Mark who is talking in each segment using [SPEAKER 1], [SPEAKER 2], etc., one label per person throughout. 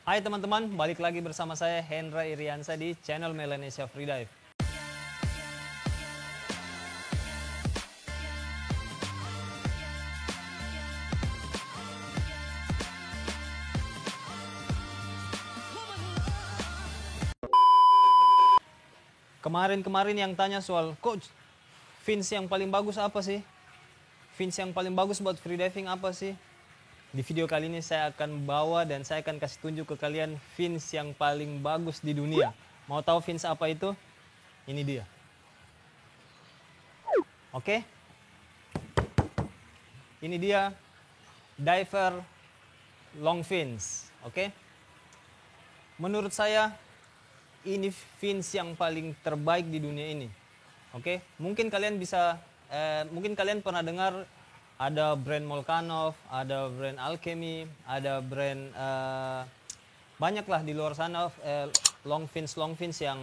[SPEAKER 1] Hai teman-teman, balik lagi bersama saya Hendra Iriansa di channel Melanesia Freedive. Kemarin yang tanya soal, Coach, fins yang paling bagus apa sih? Fins yang paling bagus buat freediving apa sih? Di video kali ini saya akan bawa dan saya akan kasih tunjuk ke kalian fins yang paling bagus di dunia. Mau tahu fins apa itu? Ini dia. Oke? Ini dia diver long fins. Oke? Menurut saya ini fins yang paling terbaik di dunia ini. Oke? Mungkin kalian pernah dengar ada brand Molchanov, ada brand Alchemy, ada brand banyaklah di luar sana long fins yang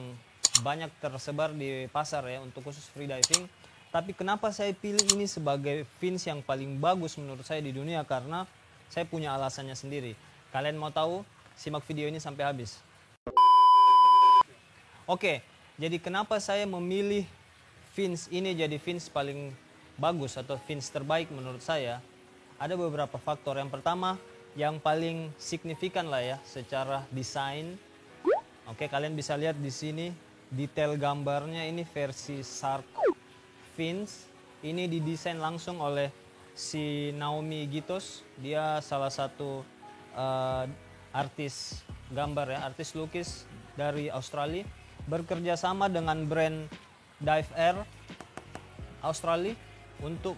[SPEAKER 1] banyak tersebar di pasar ya untuk khusus freediving. Tapi kenapa saya pilih ini sebagai fins yang paling bagus menurut saya di dunia? Karena saya punya alasannya sendiri. Kalian mau tahu? Simak video ini sampai habis. Oke, jadi kenapa saya memilih fins ini jadi fins paling bagus atau fins terbaik menurut saya? Ada beberapa faktor. Yang pertama, yang paling signifikan lah ya secara desain. Oke, kalian bisa lihat di sini detail gambarnya, ini versi Shark fins. Ini didesain langsung oleh si Naomi Gitos. Dia salah satu artis gambar ya, artis lukis dari Australia. Bekerja sama dengan brand Dive Air Australia untuk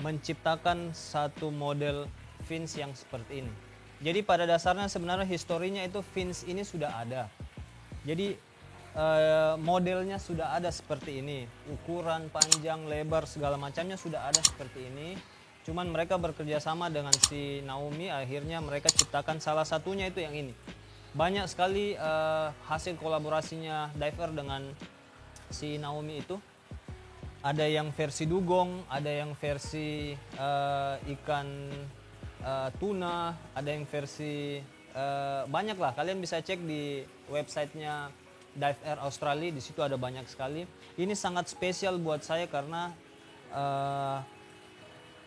[SPEAKER 1] menciptakan satu model fins yang seperti ini. Jadi pada dasarnya sebenarnya historinya itu fins ini sudah ada. Jadi modelnya sudah ada seperti ini, ukuran, panjang, lebar, segala macamnya sudah ada seperti ini. Cuman mereka bekerja sama dengan si Naomi, akhirnya mereka ciptakan salah satunya itu yang ini. Banyak sekali hasil kolaborasinya diver dengan si Naomi itu. Ada yang versi dugong, ada yang versi ikan tuna, ada yang versi banyak lah. Kalian bisa cek di websitenya Dive Air Australia, di situ ada banyak sekali. Ini sangat spesial buat saya karena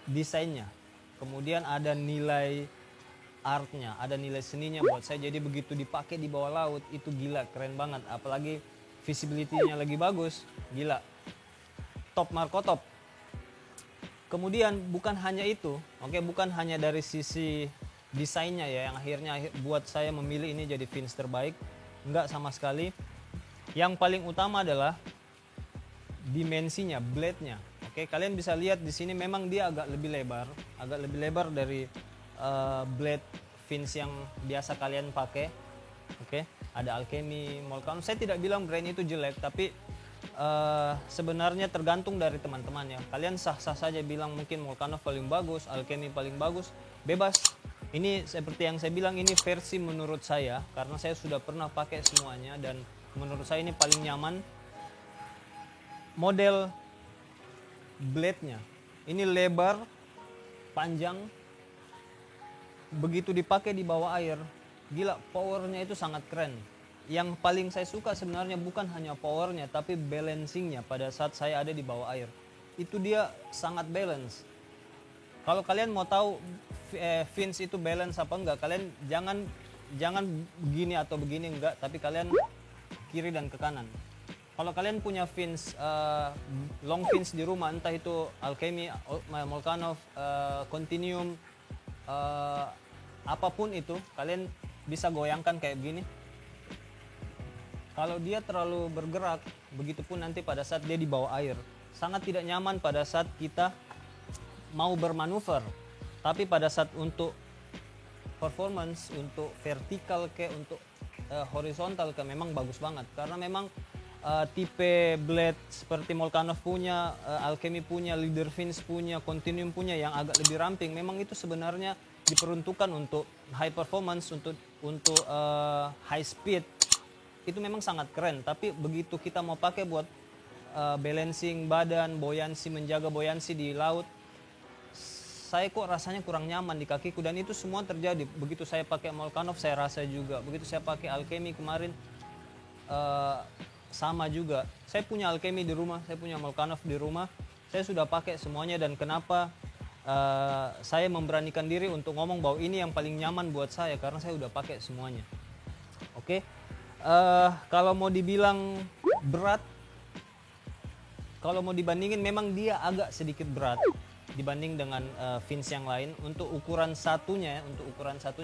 [SPEAKER 1] desainnya. Kemudian ada nilai artnya, ada nilai seninya buat saya. Jadi begitu dipakai di bawah laut itu gila, keren banget. Apalagi visibility-nya lagi bagus, gila. Top Marco top. Kemudian bukan hanya itu, bukan hanya dari sisi desainnya ya yang akhirnya buat saya memilih ini jadi fins terbaik. Enggak sama sekali. Yang paling utama adalah dimensinya, blade-nya. Kalian bisa lihat di sini memang dia agak lebih lebar dari blade fins yang biasa kalian pakai. Ada Alchemy, Molchanov. Saya tidak bilang brand itu jelek, tapi sebenarnya tergantung dari teman-teman ya. Kalian sah-sah saja bilang mungkin Molchanov paling bagus, Alchemy paling bagus, bebas. Ini seperti yang saya bilang, ini versi menurut saya karena saya sudah pernah pakai semuanya dan menurut saya ini paling nyaman. Model blade-nya ini lebar, panjang. Begitu dipakai di bawah air, gila, powernya itu sangat keren. Yang paling saya suka sebenarnya bukan hanya powernya, tapi balancingnya pada saat saya ada di bawah air. Itu dia sangat balance. Kalau kalian mau tahu fins itu balance apa enggak, kalian jangan begini atau begini enggak, tapi kalian kiri dan ke kanan. Kalau kalian punya fins long fins di rumah, entah itu Alchemy, Molchanov, Continuum, apapun itu, kalian bisa goyangkan kayak begini. Kalau dia terlalu bergerak, begitupun nanti pada saat dia di bawah air, sangat tidak nyaman pada saat kita mau bermanuver. Tapi pada saat untuk performance, untuk vertikal untuk horizontal memang bagus banget. Karena memang tipe blade seperti Molchanov punya, Alchemy punya, Leader Fins punya, Continuum punya yang agak lebih ramping, memang itu sebenarnya diperuntukkan untuk high performance, untuk high speed. Itu memang sangat keren. Tapi begitu kita mau pakai buat balancing badan, buoyancy, menjaga buoyancy di laut, saya kok rasanya kurang nyaman di kakiku, dan itu semua terjadi begitu saya pakai Molchanov. Saya rasa juga begitu saya pakai Alchemy kemarin, sama juga. Saya punya Alchemy di rumah, saya punya Molchanov di rumah, saya sudah pakai semuanya. Dan kenapa saya memberanikan diri untuk ngomong bahwa ini yang paling nyaman buat saya, karena saya udah pakai semuanya. Oke. Kalau mau dibilang berat, kalau mau dibandingin, memang dia agak sedikit berat dibanding dengan fins yang lain. Untuk ukuran satunya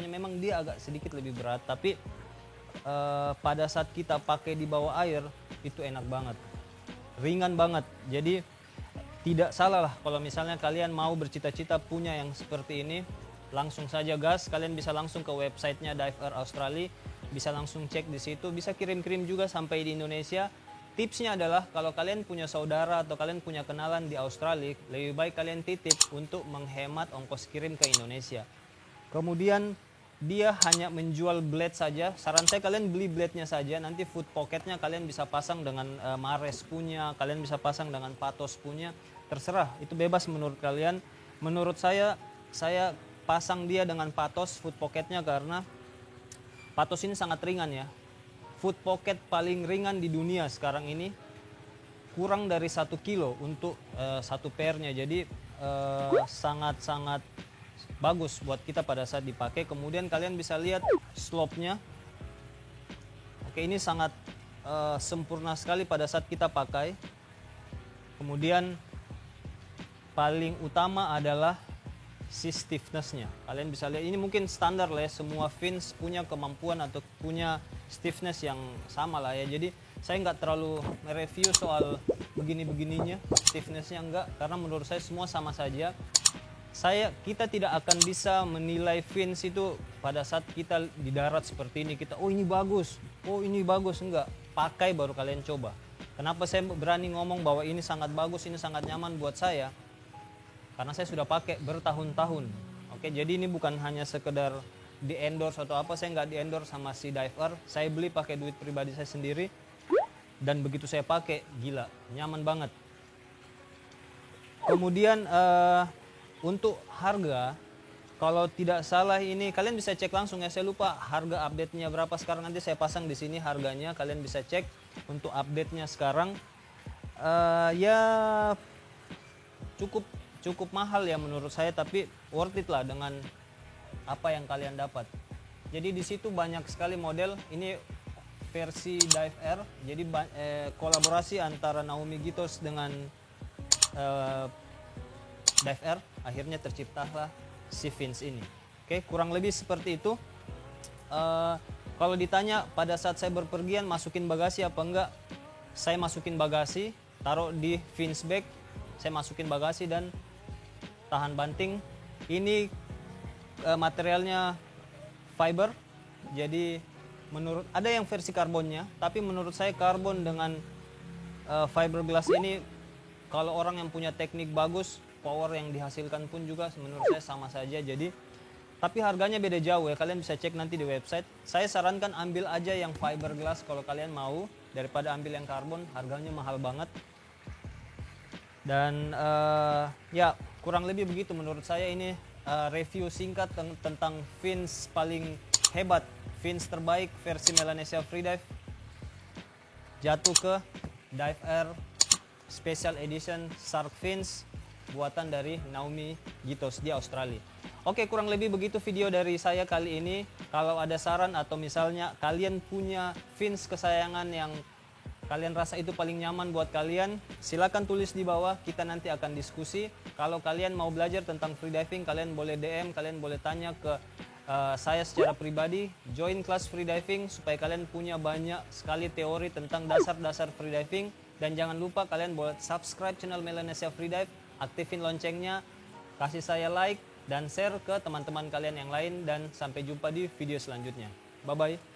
[SPEAKER 1] memang dia agak sedikit lebih berat, tapi pada saat kita pakai di bawah air itu enak banget, ringan banget. Jadi tidak salah lah kalau misalnya kalian mau bercita-cita punya yang seperti ini, langsung saja gas. Kalian bisa langsung ke websitenya Dive Air Australia, bisa langsung cek di situ, bisa kirim-kirim juga sampai di Indonesia. Tipsnya adalah kalau kalian punya saudara atau kalian punya kenalan di Australia, lebih baik kalian titip untuk menghemat ongkos kirim ke Indonesia. Kemudian dia hanya menjual blade saja. Saran saya kalian beli blade-nya saja, nanti foot pocketnya kalian bisa pasang dengan Mares punya, kalian bisa pasang dengan Patos punya, terserah, itu bebas menurut kalian. Menurut saya pasang dia dengan Patos foot pocketnya karena Patos ini sangat ringan ya. Foot pocket paling ringan di dunia sekarang ini, kurang dari 1 kilo untuk satu pairnya. Jadi sangat-sangat bagus buat kita pada saat dipakai. Kemudian kalian bisa lihat slope-nya. Oke, ini sangat sempurna sekali pada saat kita pakai. Kemudian paling utama adalah si stiffness-nya. Kalian bisa lihat, ini mungkin standar lah ya, semua fins punya kemampuan atau punya stiffness yang sama lah ya. Jadi saya nggak terlalu mereview soal begini-begininya, stiffness-nya enggak, karena menurut saya semua sama saja. Kita tidak akan bisa menilai fins itu pada saat kita di darat seperti ini. Kita, oh ini bagus, enggak. Pakai baru kalian coba. Kenapa saya berani ngomong bahwa ini sangat bagus, ini sangat nyaman buat saya? Karena saya sudah pakai bertahun-tahun. Oke, jadi ini bukan hanya sekedar di endorse atau apa. Saya nggak di endorse sama si Dive Air. Saya beli pakai duit pribadi saya sendiri, dan begitu saya pakai, gila, nyaman banget. Kemudian untuk harga, kalau tidak salah ini kalian bisa cek langsung ya. Saya lupa harga update-nya berapa sekarang, nanti saya pasang di sini harganya, kalian bisa cek untuk update-nya sekarang. Ya cukup mahal ya menurut saya, tapi worth it lah dengan apa yang kalian dapat. Jadi di situ banyak sekali model. Ini versi Dive Air, jadi kolaborasi antara Naomi Gitos dengan Dive Air, akhirnya terciptalah si fins ini. Oke, kurang lebih seperti itu. Kalau ditanya pada saat saya berpergian masukin bagasi apa enggak, saya masukin bagasi, taruh di fins bag, saya masukin bagasi dan tahan banting. Ini materialnya fiber, jadi ada yang versi karbonnya, tapi menurut saya karbon dengan fiberglass ini, kalau orang yang punya teknik bagus, power yang dihasilkan pun juga menurut saya sama saja. Jadi tapi harganya beda jauh ya, kalian bisa cek nanti di website. Saya sarankan ambil aja yang fiberglass kalau kalian mau, daripada ambil yang karbon, harganya mahal banget. Dan ya kurang lebih begitu menurut saya. Ini review singkat tentang fins paling hebat, fins terbaik versi Melanesia Freedive, jatuh ke Dive Air Special Edition Shark Fins buatan dari Naomi Gitos di Australia. Oke, kurang lebih begitu video dari saya kali ini. Kalau ada saran atau misalnya kalian punya fins kesayangan yang kalian rasa itu paling nyaman buat kalian, silakan tulis di bawah, kita nanti akan diskusi. Kalau kalian mau belajar tentang freediving, kalian boleh DM, kalian boleh tanya ke saya secara pribadi. Join kelas freediving supaya kalian punya banyak sekali teori tentang dasar-dasar freediving. Dan jangan lupa kalian boleh subscribe channel Melanesia Freedive, aktifin loncengnya, kasih saya like dan share ke teman-teman kalian yang lain, dan sampai jumpa di video selanjutnya. Bye bye.